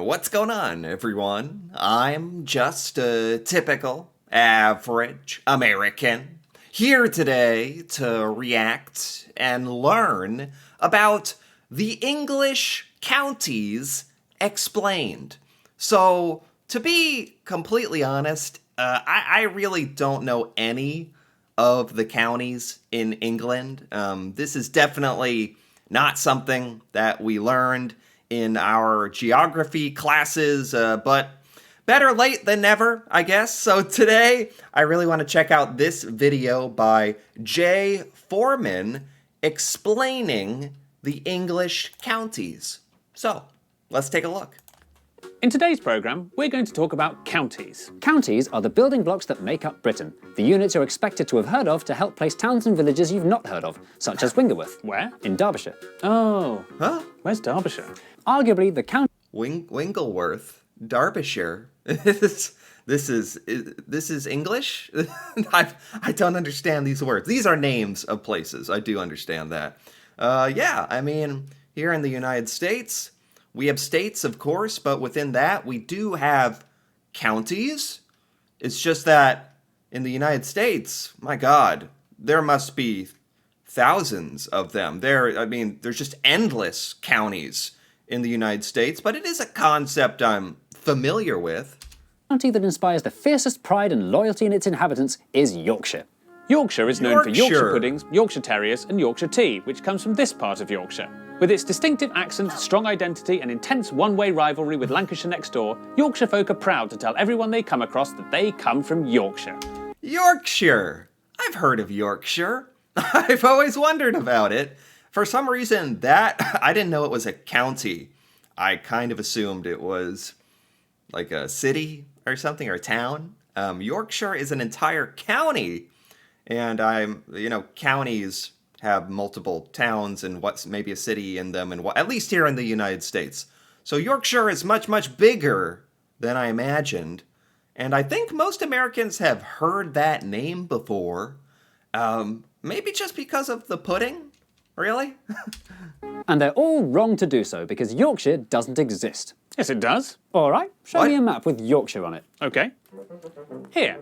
What's going on, everyone? I'm just a typical, average American here today to react and learn about the English counties explained. So, to be completely honest, I really don't know any of the counties in England. This is definitely not something that we learned in our geography classes, but better late than never, I guess. So today, I really want to check out this video by Jay Foreman explaining the English counties. So, let's take a look. In today's programme, we're going to talk about counties. Counties are the building blocks that make up Britain. The units you're expected to have heard of to help place towns and villages you've not heard of, such as Wingerworth. Where? In Derbyshire. Oh. Huh? Where's Derbyshire? Arguably the county... Wingleworth, Derbyshire. This is English? I don't understand these words. These are names of places. I do understand that. Yeah, I mean, here in the United States, we have states, of course, but within that, we do have counties. It's just that in the United States, my God, there must be thousands of them. There's just endless counties in the United States, but it is a concept I'm familiar with. county that inspires the fiercest pride and loyalty in its inhabitants is Yorkshire. Yorkshire is known for Yorkshire. Yorkshire puddings, Yorkshire Terriers and Yorkshire tea, which comes from this part of Yorkshire. With its distinctive accent, strong identity and intense one-way rivalry with Lancashire next door, Yorkshire folk are proud to tell everyone they come across that they come from Yorkshire. Yorkshire! I've heard of Yorkshire. I've always wondered about it. For some reason, I didn't know it was a county. I kind of assumed it was like a city or something, or a town. Yorkshire is an entire county. And counties have multiple towns and what's maybe a city in them, and at least here in the United States. So Yorkshire is much, much bigger than I imagined. And I think most Americans have heard that name before. Maybe just because of the pudding? Really? And they're all wrong to do so, because Yorkshire doesn't exist. Yes, it does. All right, show What? me a map with Yorkshire on it. OK. Here.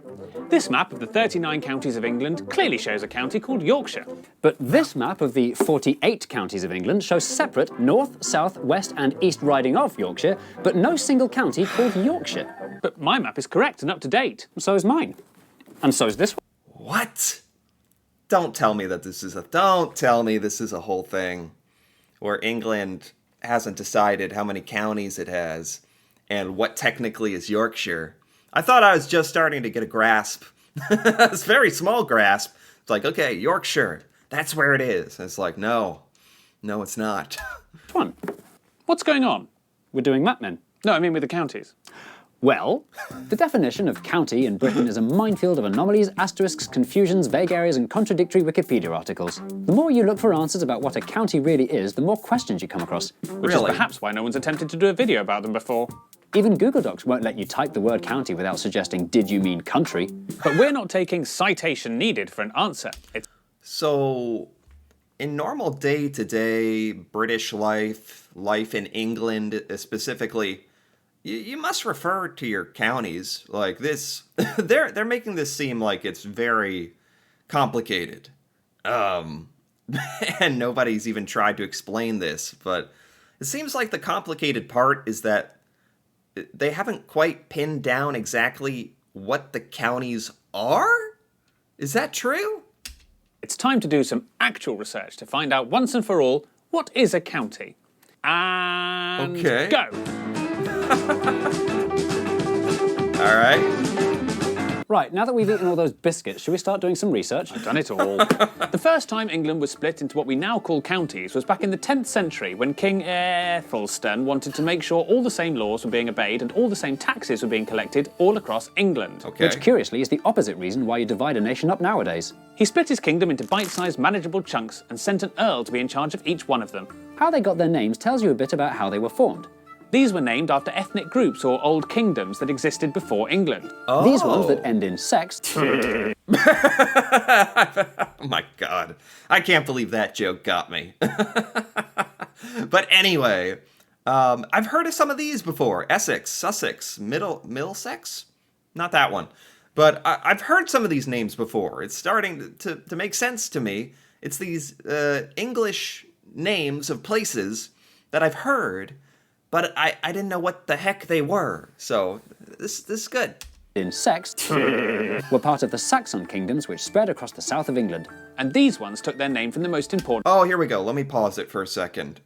This map of the 39 counties of England clearly shows a county called Yorkshire. But this map of the 48 counties of England shows separate north, south, west and east riding of Yorkshire, but no single county called Yorkshire. But my map is correct and up to date. So is mine. And so is this one. What? Don't tell me this is a whole thing where England hasn't decided how many counties it has and what technically is Yorkshire. I thought I was just starting to get a grasp. It's a very small grasp. It's like, okay, Yorkshire, that's where it is. And it's like, no, it's not. Which one? What's going on? We're doing mapmen. No, I mean with the counties. Well, the definition of county in Britain is a minefield of anomalies, asterisks, confusions, vague areas and contradictory Wikipedia articles. The more you look for answers about what a county really is, the more questions you come across. Which is perhaps why no one's attempted to do a video about them before. Even Google Docs won't let you type the word county without suggesting, did you mean country? But we're not taking citation needed for an answer. So, in normal day-to-day British life in England specifically, you must refer to your counties like this. They're making this seem like it's very complicated. And nobody's even tried to explain this, but it seems like the complicated part is that they haven't quite pinned down exactly what the counties are? Is that true? It's time to do some actual research to find out once and for all, what is a county? And Okay. go! All right. Right, now that we've eaten all those biscuits, should we start doing some research? I've done it all. The first time England was split into what we now call counties was back in the 10th century when King Aethelstan wanted to make sure all the same laws were being obeyed and all the same taxes were being collected all across England. Okay. Which, curiously, is the opposite reason why you divide a nation up nowadays. He split his kingdom into bite-sized manageable chunks and sent an earl to be in charge of each one of them. How they got their names tells you a bit about how they were formed. These were named after ethnic groups or old kingdoms that existed before England. Oh. These ones that end in sex Oh my God. I can't believe that joke got me. But anyway, I've heard of some of these before. Essex, Sussex, Middlesex? Not that one. But I've heard some of these names before. It's starting to make sense to me. It's these English names of places that I've heard, but I didn't know what the heck they were. So this is good. In Sex were part of the Saxon kingdoms which spread across the south of England. And these ones took their name from the most important. Oh, here we go. Let me pause it for a second.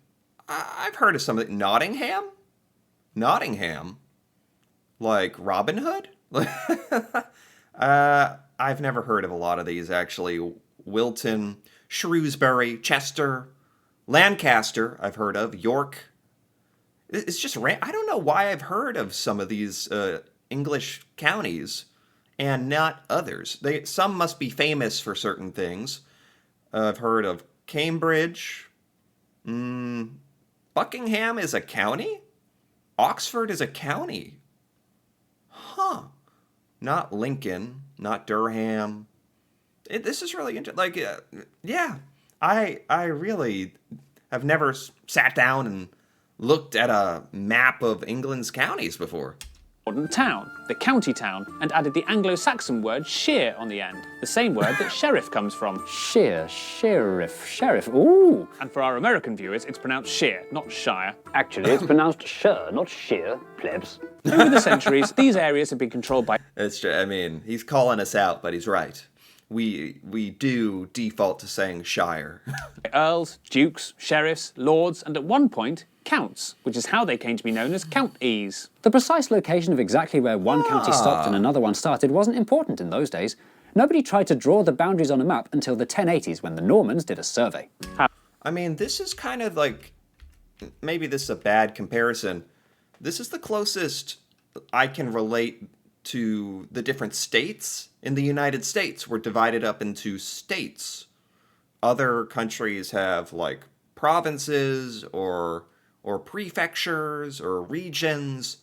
I've heard of something. Nottingham? Nottingham? Like Robin Hood? I've never heard of a lot of these, actually. Wilton, Shrewsbury, Chester, Lancaster, I've heard of. York. It's just I don't know why I've heard of some of these English counties and not others. Some must be famous for certain things. I've heard of Cambridge. Buckingham is a county? Oxford is a county. Huh. Not Lincoln, not Durham. This is really interesting. Like, yeah, I really have never sat down and looked at a map of England's counties before. Town, the county town, and added the Anglo-Saxon word shire on the end, the same word that sheriff comes from. Sheriff. Ooh. And for our American viewers, it's pronounced sheer, not shire. Actually, it's pronounced shire, not sheer, plebs. Over the centuries, these areas have been controlled by It's true. I mean, he's calling us out, but he's right. We do default to saying shire. earls, dukes, sheriffs, lords, and at one point, counts, which is how they came to be known as counties. The precise location of exactly where one county stopped and another one started wasn't important in those days. Nobody tried to draw the boundaries on a map until the 1080s when the Normans did a survey. I mean, this is kind of like, maybe this is a bad comparison. This is the closest I can relate to the different states in the United States. We're divided up into states. Other countries have like provinces or prefectures or regions.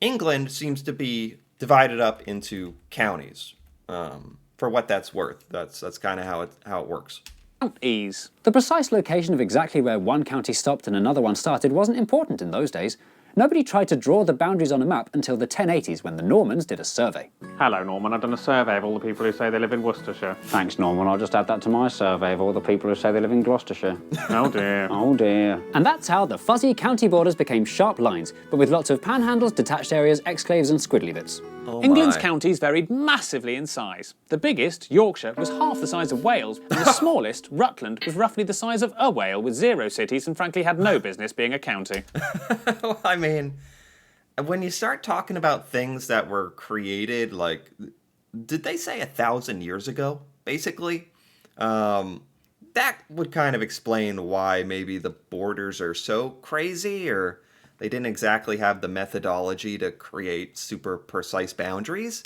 England seems to be divided up into counties. For what that's worth, that's kind of how it works. Counties. The precise location of exactly where one county stopped and another one started wasn't important in those days. Nobody tried to draw the boundaries on a map until the 1080s when the Normans did a survey. Hello, Norman. I've done a survey of all the people who say they live in Worcestershire. Thanks, Norman. I'll just add that to my survey of all the people who say they live in Gloucestershire. Oh dear. Oh dear. And that's how the fuzzy county borders became sharp lines, but with lots of panhandles, detached areas, exclaves and squiddly bits. Oh England's my. counties varied massively in size. The biggest, Yorkshire, was half the size of Wales, and the smallest, Rutland, was roughly the size of a Wale with 0 cities and frankly had no business being a county. I mean, when you start talking about things that were created, like, did they say 1,000 years ago, basically? That would kind of explain why maybe the borders are so crazy, or they didn't exactly have the methodology to create super precise boundaries.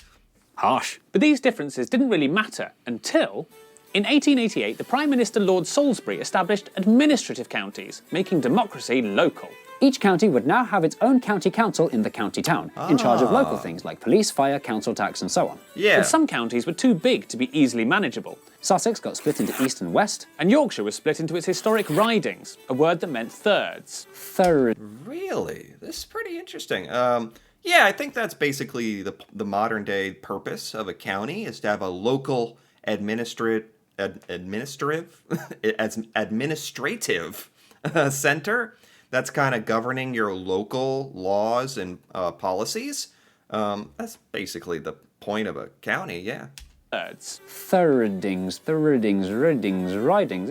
Harsh. But these differences didn't really matter until, in 1888, the Prime Minister Lord Salisbury established administrative counties, making democracy local. Each county would now have its own county council in the county town, in charge of local things like police, fire, council tax and so on. Yeah. But some counties were too big to be easily manageable, Sussex got split into east and west. and Yorkshire was split into its historic ridings, a word that meant thirds. Third. Really? This is pretty interesting. Yeah, I think that's basically the modern day purpose of a county, is to have a local administrative center that's kind of governing your local laws and policies. That's basically the point of a county, yeah. Thirds. Ridings.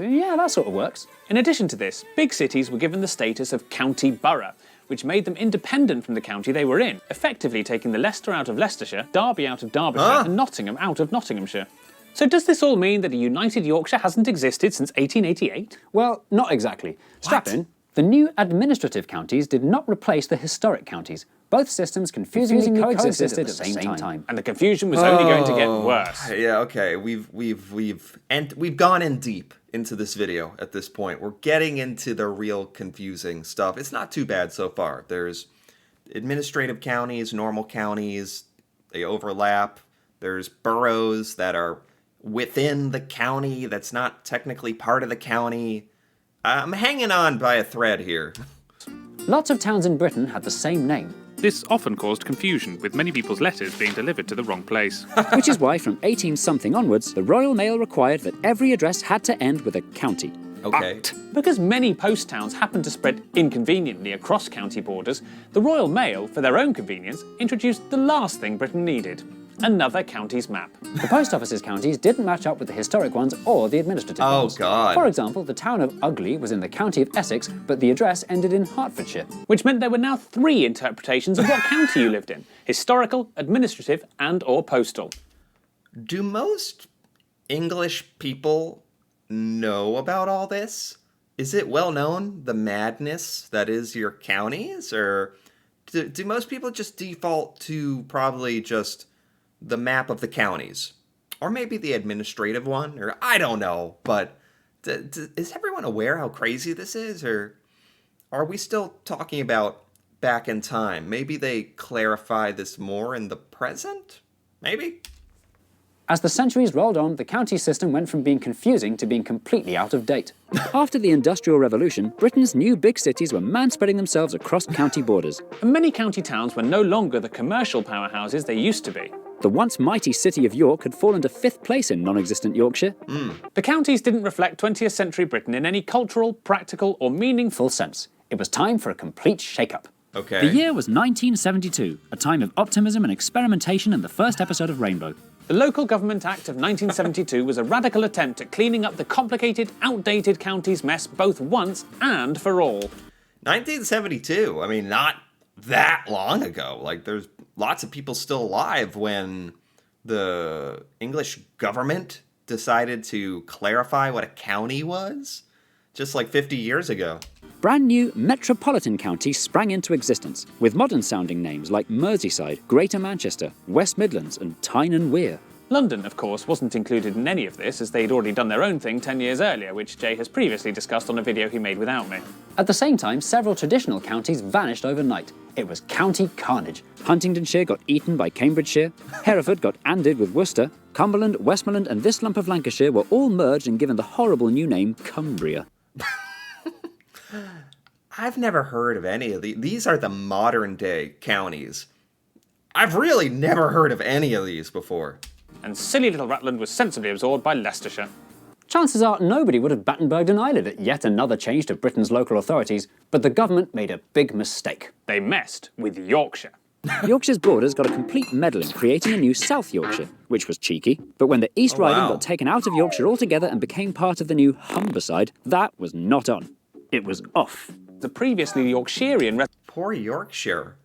Yeah, that sort of works. In addition to this, big cities were given the status of county borough, which made them independent from the county they were in, effectively taking the Leicester out of Leicestershire, Derby out of Derbyshire, and Nottingham out of Nottinghamshire. So does this all mean that a united Yorkshire hasn't existed since 1888? Well, not exactly. Strap in. The new administrative counties did not replace the historic counties. Both systems confusingly coexisted at the same time. And the confusion was only going to get worse. Yeah, okay. We've gone in deep into this video at this point. We're getting into the real confusing stuff. It's not too bad so far. There's administrative counties, normal counties, they overlap. There's boroughs that are within the county that's not technically part of the county. I'm hanging on by a thread here. Lots of towns in Britain had the same name, This often caused confusion, with many people's letters being delivered to the wrong place. which is why from 18-something onwards, the Royal Mail required that every address had to end with a county. Okay. Because many post towns happened to spread inconveniently across county borders, the Royal Mail, for their own convenience, introduced the last thing Britain needed: another county's map. The post office's counties didn't match up with the historic ones or the administrative Oh, ones. God. For example, the town of Ugley was in the county of Essex, but the address ended in Hertfordshire. Which meant there were now 3 interpretations of what county you lived in: historical, administrative, and/or postal. Do most English people know about all this? Is it well known, the madness that is your counties? Or do most people just default to probably just the map of the counties? Or maybe the administrative one? Or I don't know. But is everyone aware how crazy this is? Or are we still talking about back in time? Maybe they clarify this more in the present? Maybe? As the centuries rolled on, the county system went from being confusing to being completely out of date. After the Industrial Revolution, Britain's new big cities were man-spreading themselves across county borders. And many county towns were no longer the commercial powerhouses they used to be. The once mighty city of York had fallen to 5th place in non-existent Yorkshire. The counties didn't reflect 20th century Britain in any cultural, practical, or meaningful Full sense. It was time for a complete shake-up. Okay. The year was 1972, a time of optimism and experimentation and the first episode of Rainbow. The Local Government Act of 1972 was a radical attempt at cleaning up the complicated, outdated counties mess both once and for all. 1972, I mean, not that long ago. Like, there's lots of people still alive when the English government decided to clarify what a county was, just like 50 years ago. Brand new metropolitan counties sprang into existence, with modern-sounding names like Merseyside, Greater Manchester, West Midlands and Tyne and Wear. London, of course, wasn't included in any of this, as they'd already done their own thing 10 years earlier, which Jay has previously discussed on a video he made without me. At the same time, several traditional counties vanished overnight. It was county carnage. Huntingdonshire got eaten by Cambridgeshire, Hereford got anded with Worcester, Cumberland, Westmoreland and this lump of Lancashire were all merged and given the horrible new name Cumbria. I've never heard of any of these. These are the modern day counties. I've really never heard of any of these before. And silly little Rutland was sensibly absorbed by Leicestershire. Chances are nobody would have Battenberged an eyelid at yet another change to Britain's local authorities, but the government made a big mistake. They messed with Yorkshire. Yorkshire's borders got a complete meddling, creating a new South Yorkshire, which was cheeky. But when the East Riding wow. got taken out of Yorkshire altogether and became part of the new Humberside, that was not on. It was off. The previously Yorkshirean Poor Yorkshire.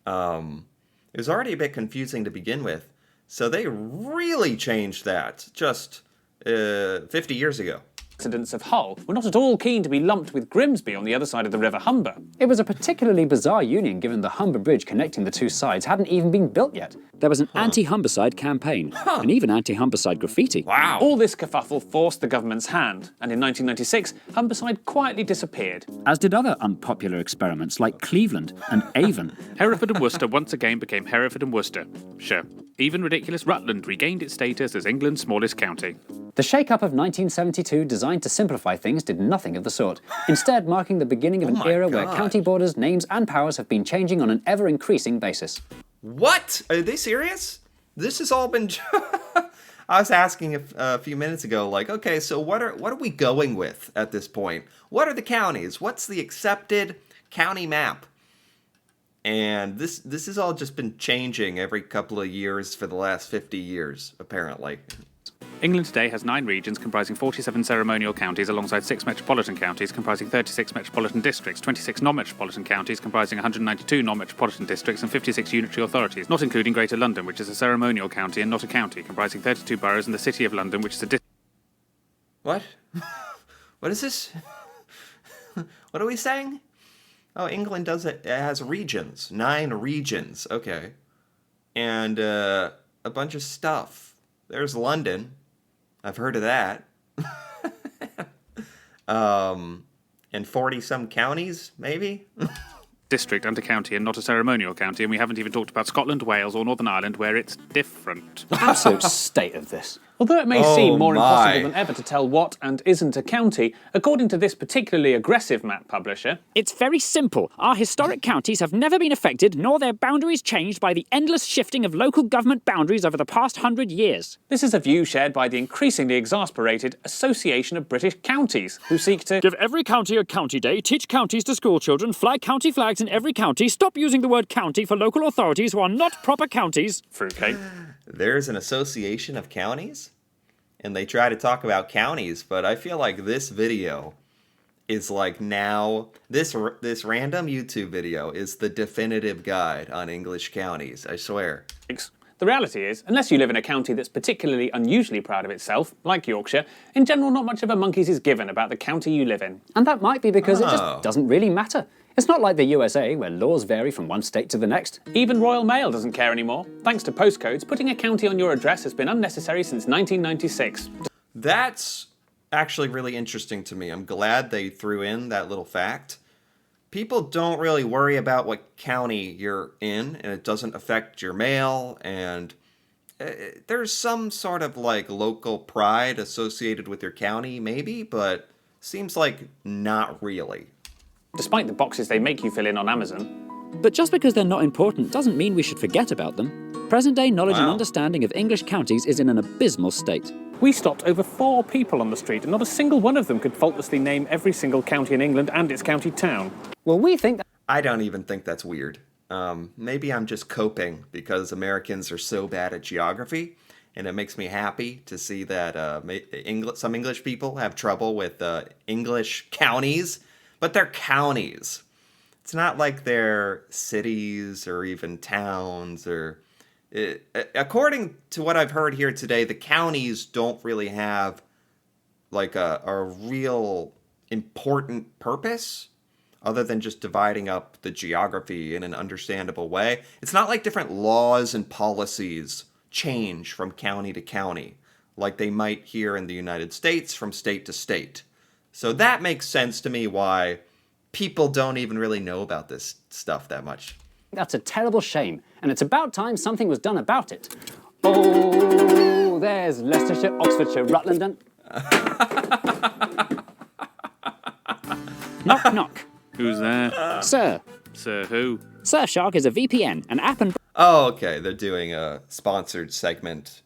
It was already a bit confusing to begin with, so they really changed that just 50 years ago. residents of Hull were not at all keen to be lumped with Grimsby on the other side of the River Humber. It was a particularly bizarre union given the Humber Bridge connecting the two sides hadn't even been built yet. There was an anti-Humberside campaign, and even anti-Humberside graffiti. Wow. All this kerfuffle forced the government's hand, and in 1996, Humberside quietly disappeared. As did other unpopular experiments like Cleveland and Avon. Hereford and Worcester once again became Hereford and Worcester. Sure. Even ridiculous Rutland regained its status as England's smallest county. The shake-up of 1972, designed to simplify things, did nothing of the sort, instead marking the beginning of an era where county borders, names and powers have been changing on an ever-increasing basis. What? Are they serious? This has all been... I was asking a few minutes ago, like, okay, so what are we going with at this point? What are the counties? What's the accepted county map? And this has all just been changing every couple of years for the last 50 years, apparently. England today has 9 regions comprising 47 ceremonial counties alongside 6 metropolitan counties comprising 36 metropolitan districts, 26 non-metropolitan counties comprising 192 non-metropolitan districts and 56 unitary authorities, not including Greater London, which is a ceremonial county and not a county, comprising 32 boroughs, and the City of London, which is a district. What? What is this? What are we saying? Oh, England does it. It has regions. 9 regions. Okay. And a bunch of stuff. There's London. I've heard of that. And 40-some counties, maybe? District and a county and not a ceremonial county, and we haven't even talked about Scotland, Wales or Northern Ireland where it's different. Absolute state of this. Although it may Oh seem more my. impossible than ever to tell what and isn't a county, according to this particularly aggressive map publisher, It's very simple. Our historic counties have never been affected, nor their boundaries changed by the endless shifting of local government boundaries over the past 100 years. this is a view shared by the increasingly exasperated Association of British Counties, who seek to Give every county a county day, teach counties to school children, fly county flags in every county, stop using the word county for local authorities who are not proper counties. fruitcake. There's an association of counties, and they try to talk about counties, but I feel like this video is like now this random YouTube video is the definitive guide on English counties. I swear. The reality is, unless you live in a county that's particularly unusually proud of itself, like Yorkshire, in general not much of a monkey's is given about the county you live in. And that might be because it Oh. just doesn't really matter. It's not like the USA, where laws vary from one state to the next. Even Royal Mail doesn't care anymore. Thanks to postcodes, putting a county on your address has been unnecessary since 1996. That's actually really interesting to me. I'm glad they threw in that little fact. People don't really worry about what county you're in, and it doesn't affect your mail, and there's some sort of like local pride associated with your county, maybe, but seems like not really. Despite the boxes they make you fill in on Amazon. But just because they're not important doesn't mean we should forget about them. Present-day knowledge and Wow. understanding of English counties is in an abysmal state. We stopped over 4 people on the street, and not a single one of them could faultlessly name every single county in England and its county town. Well, we think that I don't even think that's weird. Maybe I'm just coping because Americans are so bad at geography, and it makes me happy to see that some English people have trouble with English counties, but they're counties. It's not like they're cities or even towns or... according to what I've heard here today, the counties don't really have like a real important purpose other than just dividing up the geography in an understandable way. It's not like different laws and policies change from county to county, like they might here in the United States from state to state. So that makes sense to me why people don't even really know about this stuff that much. that's a terrible shame, and it's about time something was done about it. Oh, there's Leicestershire, Oxfordshire, Rutland, and... Knock, knock. Who's there? Sir, Sir who? Surfshark is a VPN, an app and Oh, okay, they're doing a sponsored segment.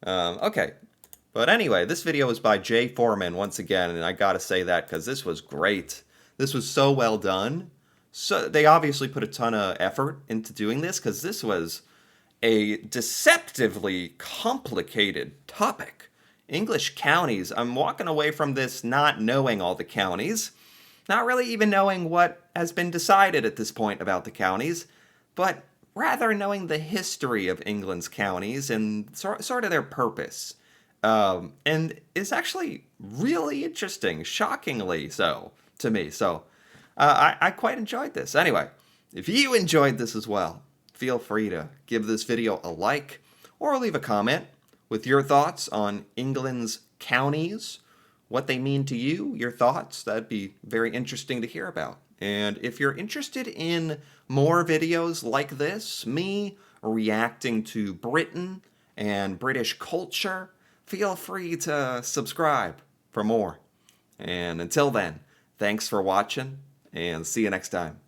Okay. But anyway, this video was by Jay Foreman once again, and I gotta say that because this was great. This was so well done. So they obviously put a ton of effort into doing this because this was a deceptively complicated topic. English counties. I'm walking away from this not knowing all the counties, not really even knowing what has been decided at this point about the counties, but rather knowing the history of England's counties and sort of their purpose. And it's actually really interesting, shockingly so, to me. So I quite enjoyed this. Anyway, if you enjoyed this as well, feel free to give this video a like or leave a comment with your thoughts on England's counties, what they mean to you, your thoughts. That'd be very interesting to hear about. And if you're interested in more videos like this, me reacting to Britain and British culture, feel free to subscribe for more. And until then, thanks for watching, and see you next time.